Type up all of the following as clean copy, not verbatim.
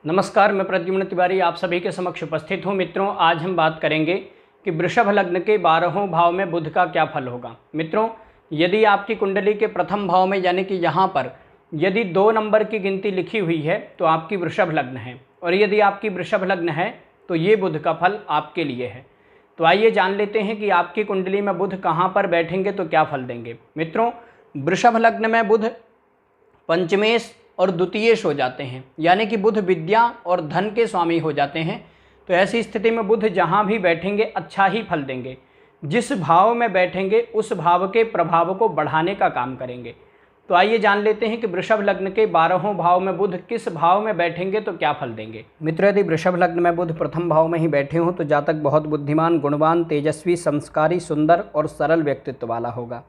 नमस्कार, मैं प्रद्युम्न तिवारी आप सभी के समक्ष उपस्थित हूँ। मित्रों, आज हम बात करेंगे कि वृषभ लग्न के 12वें भाव में बुध का क्या फल होगा। मित्रों, यदि आपकी कुंडली के प्रथम भाव में यानी कि यहाँ पर यदि 2 नंबर की गिनती लिखी हुई है तो आपकी वृषभ लग्न है, और यदि आपकी वृषभ लग्न है तो ये बुध का फल आपके लिए है। तो आइए जान लेते हैं कि आपकी कुंडली में बुध कहाँ पर बैठेंगे तो क्या फल देंगे। मित्रों, वृषभ लग्न में बुध पंचमेश और द्वितीयेश हो जाते हैं, यानी कि बुध विद्या और धन के स्वामी हो जाते हैं। तो ऐसी स्थिति में बुध जहाँ भी बैठेंगे अच्छा ही फल देंगे। जिस भाव में बैठेंगे उस भाव के प्रभाव को बढ़ाने का काम करेंगे। तो आइए जान लेते हैं कि वृषभ लग्न के 12वें भाव में बुध किस भाव में बैठेंगे तो क्या फल देंगे। मित्रों, यदि वृषभ लग्न में बुध प्रथम भाव में ही बैठे हों तो जातक बहुत बुद्धिमान, गुणवान, तेजस्वी, संस्कारी, सुंदर और सरल व्यक्तित्व वाला होगा।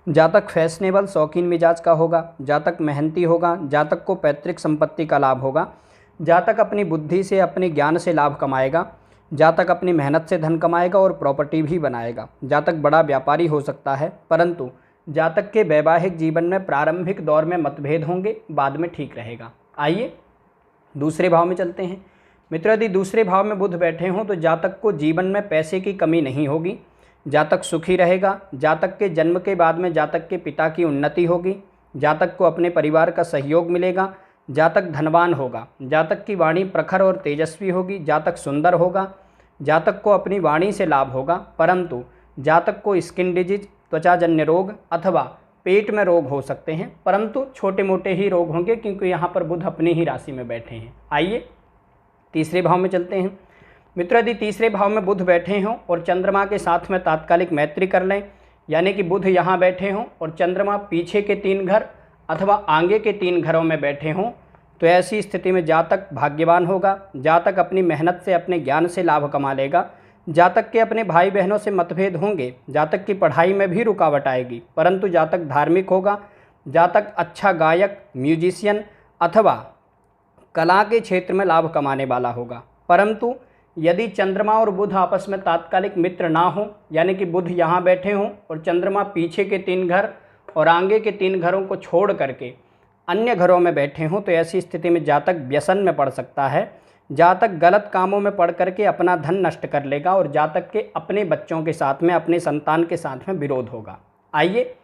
जातक फैशनेबल, शौकीन मिजाज का होगा। जातक मेहनती होगा। जातक को पैतृक संपत्ति का लाभ होगा। जातक अपनी बुद्धि से, अपने ज्ञान से लाभ कमाएगा। जातक अपनी मेहनत से धन कमाएगा और प्रॉपर्टी भी बनाएगा। जातक बड़ा व्यापारी हो सकता है, परंतु जातक के वैवाहिक जीवन में प्रारंभिक दौर में मतभेद होंगे, बाद में ठीक रहेगा। आइए दूसरे भाव में चलते हैं। मित्रों, यदि दूसरे भाव में बुध बैठे हों तो जातक को जीवन में पैसे की कमी नहीं होगी। जातक सुखी रहेगा। जातक के जन्म के बाद में जातक के पिता की उन्नति होगी। जातक को अपने परिवार का सहयोग मिलेगा। जातक धनवान होगा। जातक की वाणी प्रखर और तेजस्वी होगी। जातक सुंदर होगा। जातक को अपनी वाणी से लाभ होगा, परंतु जातक को स्किन डिजीज, त्वचाजन्य रोग अथवा पेट में रोग हो सकते हैं, परंतु छोटे मोटे ही रोग होंगे क्योंकि यहाँ पर बुध अपनी ही राशि में बैठे हैं। आइए तीसरे भाव में चलते हैं। मित्रों, यदि तीसरे भाव में बुध बैठे हों और चंद्रमा के साथ में तात्कालिक मैत्री कर लें, यानी कि बुध यहाँ बैठे हों और चंद्रमा पीछे के 3 घर अथवा आगे के 3 घरों में बैठे हों, तो ऐसी स्थिति में जातक भाग्यवान होगा। जातक अपनी मेहनत से, अपने ज्ञान से लाभ कमा लेगा। जातक के अपने भाई बहनों से मतभेद होंगे। जातक की पढ़ाई में भी रुकावट आएगी, परंतु जातक धार्मिक होगा। जातक अच्छा गायक, म्यूजिशियन अथवा कला के क्षेत्र में लाभ कमाने वाला होगा। परंतु यदि चंद्रमा और बुध आपस में तात्कालिक मित्र ना हो, यानी कि बुध यहाँ बैठे हों और चंद्रमा पीछे के 3 घर और आगे के 3 घरों को छोड़ करके अन्य घरों में बैठे हों, तो ऐसी स्थिति में जातक व्यसन में पड़ सकता है। जातक गलत कामों में पड़ करके अपना धन नष्ट कर लेगा और जातक के अपने बच्चों के साथ में, अपने संतान के साथ में विरोध होगा। आइए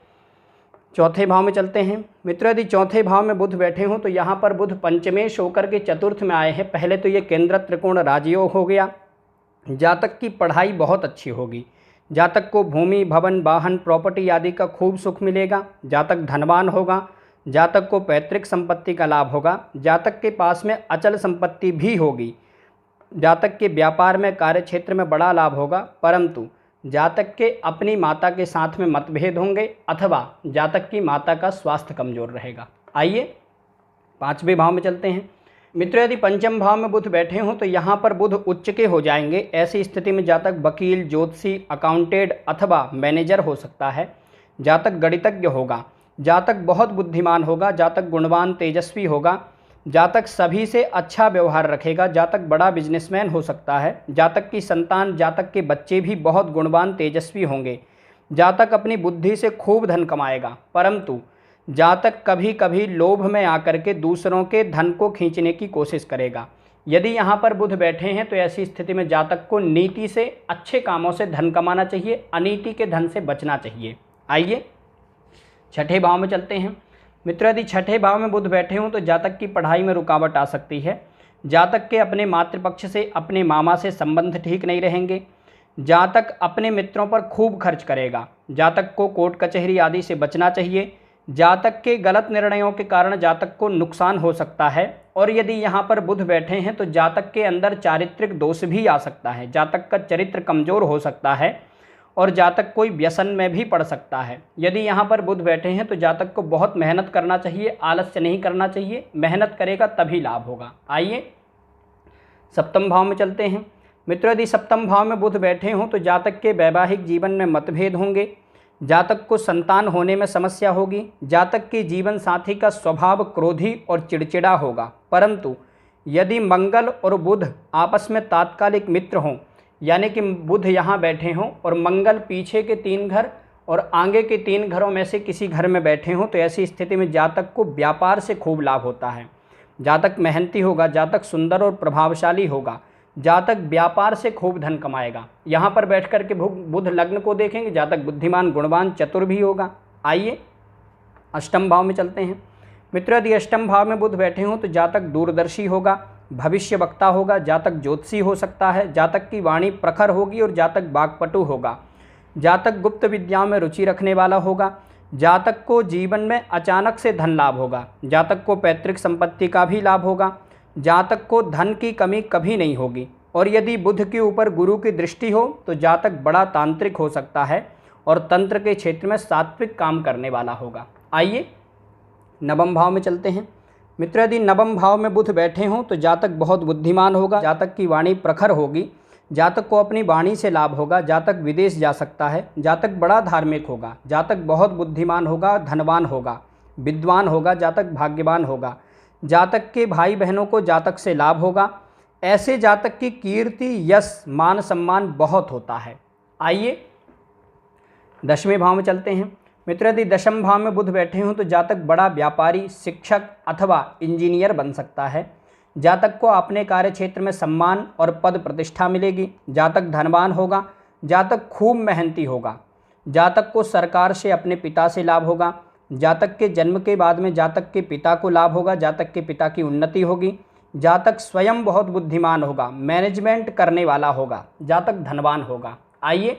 चौथे भाव में चलते हैं। मित्रों, यदि चौथे भाव में बुध बैठे हों तो यहाँ पर बुध पंचमेश होकर के चतुर्थ में आए हैं। पहले तो ये केंद्र त्रिकोण राजयोग हो गया। जातक की पढ़ाई बहुत अच्छी होगी। जातक को भूमि, भवन, वाहन, प्रॉपर्टी आदि का खूब सुख मिलेगा। जातक धनवान होगा। जातक को पैतृक संपत्ति का लाभ होगा। जातक के पास में अचल संपत्ति भी होगी। जातक के व्यापार में, कार्य क्षेत्र में बड़ा लाभ होगा, परंतु जातक के अपनी माता के साथ में मतभेद होंगे अथवा जातक की माता का स्वास्थ्य कमजोर रहेगा। आइए पांचवें भाव में चलते हैं। मित्रों, यदि पंचम भाव में बुध बैठे हों तो यहाँ पर बुध उच्च के हो जाएंगे। ऐसी स्थिति में जातक वकील, ज्योतिषी, अकाउंटेंट अथवा मैनेजर हो सकता है। जातक गणितज्ञ होगा। जातक बहुत बुद्धिमान होगा। जातक गुणवान, तेजस्वी होगा। जातक सभी से अच्छा व्यवहार रखेगा। जातक बड़ा बिजनेसमैन हो सकता है। जातक की संतान, जातक के बच्चे भी बहुत गुणवान, तेजस्वी होंगे। जातक अपनी बुद्धि से खूब धन कमाएगा, परंतु जातक कभी कभी लोभ में आकर के दूसरों के धन को खींचने की कोशिश करेगा। यदि यहाँ पर बुध बैठे हैं तो ऐसी स्थिति में जातक को नीति से, अच्छे कामों से धन कमाना चाहिए, अनीति के धन से बचना चाहिए। आइए छठे भाव में चलते हैं। मित्रों, यदि छठे भाव में बुध बैठे हों तो जातक की पढ़ाई में रुकावट आ सकती है। जातक के अपने मातृपक्ष से, अपने मामा से संबंध ठीक नहीं रहेंगे। जातक अपने मित्रों पर खूब खर्च करेगा। जातक को कोर्ट कचहरी आदि से बचना चाहिए। जातक के गलत निर्णयों के कारण जातक को नुकसान हो सकता है। और यदि यहाँ पर बुध बैठे हैं तो जातक के अंदर चारित्रिक दोष भी आ सकता है। जातक का चरित्र कमजोर हो सकता है और जातक कोई व्यसन में भी पड़ सकता है। यदि यहाँ पर बुध बैठे हैं तो जातक को बहुत मेहनत करना चाहिए, आलस्य नहीं करना चाहिए। मेहनत करेगा तभी लाभ होगा। आइए सप्तम भाव में चलते हैं। मित्रों, यदि सप्तम भाव में बुध बैठे हों तो जातक के वैवाहिक जीवन में मतभेद होंगे। जातक को संतान होने में समस्या होगी। जातक के जीवन साथी का स्वभाव क्रोधी और चिड़चिड़ा होगा, परंतु यदि मंगल और बुध आपस में तात्कालिक मित्र हों, यानी कि बुध यहाँ बैठे हों और मंगल पीछे के 3 घर और आगे के 3 घरों में से किसी घर में बैठे हों, तो ऐसी स्थिति में जातक को व्यापार से खूब लाभ होता है। जातक मेहनती होगा, जातक सुंदर और प्रभावशाली होगा, जातक व्यापार से खूब धन कमाएगा। यहाँ पर बैठ कर के बुध लग्न को देखेंगे, जातक बुद्धिमान, गुणवान, चतुर भी होगा। आइए अष्टम भाव में चलते हैं। मित्रों, यदि अष्टम भाव में बुध बैठे हों तो जातक दूरदर्शी होगा, भविष्य वक्ता होगा, जातक ज्योतिषी हो सकता है, जातक की वाणी प्रखर होगी और जातक वाक्पटु होगा, जातक गुप्त विद्याओं में रुचि रखने वाला होगा, जातक को जीवन में अचानक से धन लाभ होगा, जातक को पैतृक संपत्ति का भी लाभ होगा, जातक को धन की कमी कभी नहीं होगी। और यदि बुध के ऊपर गुरु की दृष्टि हो तो जातक बड़ा तांत्रिक हो सकता है और तंत्र के क्षेत्र में सात्विक काम करने वाला होगा। आइए नवम भाव में चलते हैं। मित्र, यदि नवम भाव में बुध बैठे हों तो जातक बहुत बुद्धिमान होगा, जातक की वाणी प्रखर होगी, जातक को अपनी वाणी से लाभ होगा, जातक विदेश जा सकता है, जातक बड़ा धार्मिक होगा, जातक बहुत बुद्धिमान होगा, धनवान होगा, विद्वान होगा, जातक भाग्यवान होगा, जातक के भाई बहनों को जातक से लाभ होगा। ऐसे जातक की कीर्ति, यश, मान सम्मान बहुत होता है। आइए दसवें भाव में चलते हैं। मित्र, यदि दशम भाव में बुध बैठे हों तो जातक बड़ा व्यापारी, शिक्षक अथवा इंजीनियर बन सकता है, जातक को अपने कार्य क्षेत्र में सम्मान और पद प्रतिष्ठा मिलेगी, जातक धनवान होगा, जातक खूब मेहनती होगा, जातक को सरकार से अपने पिता से लाभ होगा, जातक के जन्म के बाद में जातक के पिता को लाभ होगा, जातक के पिता की उन्नति होगी, जातक स्वयं बहुत बुद्धिमान होगा, मैनेजमेंट करने वाला होगा, जातक धनवान होगा। आइए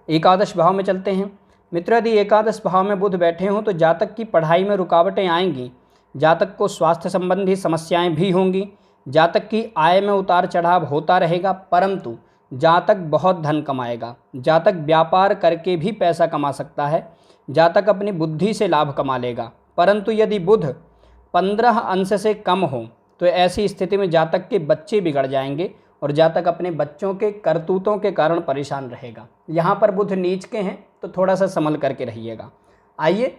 एकादश भाव में चलते हैं। मित्र, यदि एकादश भाव में बुध बैठे हों तो जातक की पढ़ाई में रुकावटें आएंगी, जातक को स्वास्थ्य संबंधी समस्याएं भी होंगी, जातक की आय में उतार चढ़ाव होता रहेगा, परंतु जातक बहुत धन कमाएगा, जातक व्यापार करके भी पैसा कमा सकता है, जातक अपनी बुद्धि से लाभ कमा लेगा। परंतु यदि बुध 15 अंश से कम हो तो ऐसी स्थिति में जातक के बच्चे बिगड़ जाएंगे और जातक अपने बच्चों के करतूतों के कारण परेशान रहेगा। यहाँ पर बुध नीच के हैं तो थोड़ा सा संभल करके रहिएगा। आइए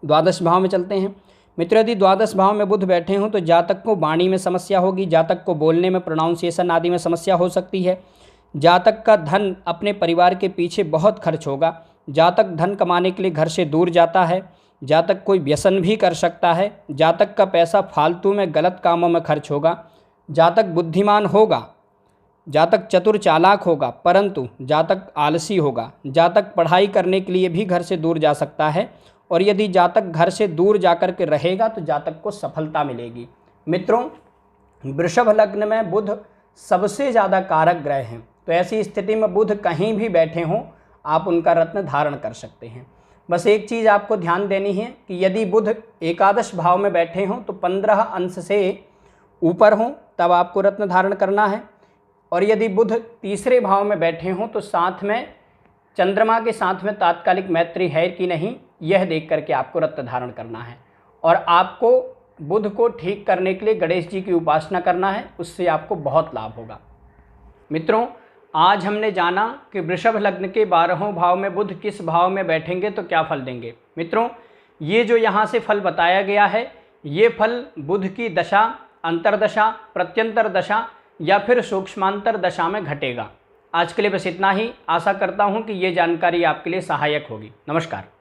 द्वादश भाव में चलते हैं। मित्र, यदि द्वादश भाव में बुध बैठे हों तो जातक को वाणी में समस्या होगी, जातक को बोलने में, प्रोनाउंसिएशन आदि में समस्या हो सकती है, जातक का धन अपने परिवार के पीछे बहुत खर्च होगा, जातक धन कमाने के लिए घर से दूर जाता है, जातक कोई व्यसन भी कर सकता है, जातक का पैसा फालतू में गलत कामों में खर्च होगा, जातक बुद्धिमान होगा, जातक चतुर चालाक होगा, परंतु जातक आलसी होगा, जातक पढ़ाई करने के लिए भी घर से दूर जा सकता है और यदि जातक घर से दूर जाकर के रहेगा तो जातक को सफलता मिलेगी। मित्रों, वृषभ लग्न में बुध सबसे ज़्यादा कारक ग्रह हैं, तो ऐसी स्थिति में बुध कहीं भी बैठे हों आप उनका रत्न धारण कर सकते हैं। बस एक चीज़ आपको ध्यान देनी है कि यदि बुध एकादश भाव में बैठे हों तो 15 अंश से ऊपर हों तब आपको रत्न धारण करना है, और यदि बुध तीसरे भाव में बैठे हों तो साथ में चंद्रमा के साथ में तात्कालिक मैत्री है कि नहीं, यह देख करके आपको रत्न धारण करना है। और आपको बुध को ठीक करने के लिए गणेश जी की उपासना करना है, उससे आपको बहुत लाभ होगा। मित्रों, आज हमने जाना कि वृषभ लग्न के 12वें भाव में बुध किस भाव में बैठेंगे तो क्या फल देंगे। मित्रों, ये जो यहाँ से फल बताया गया है, ये फल बुध की दशा, अंतरदशा, प्रत्यंतर दशा या फिर सूक्ष्मांतर दशा में घटेगा। आज के लिए बस इतना ही। आशा करता हूँ कि ये जानकारी आपके लिए सहायक होगी। नमस्कार।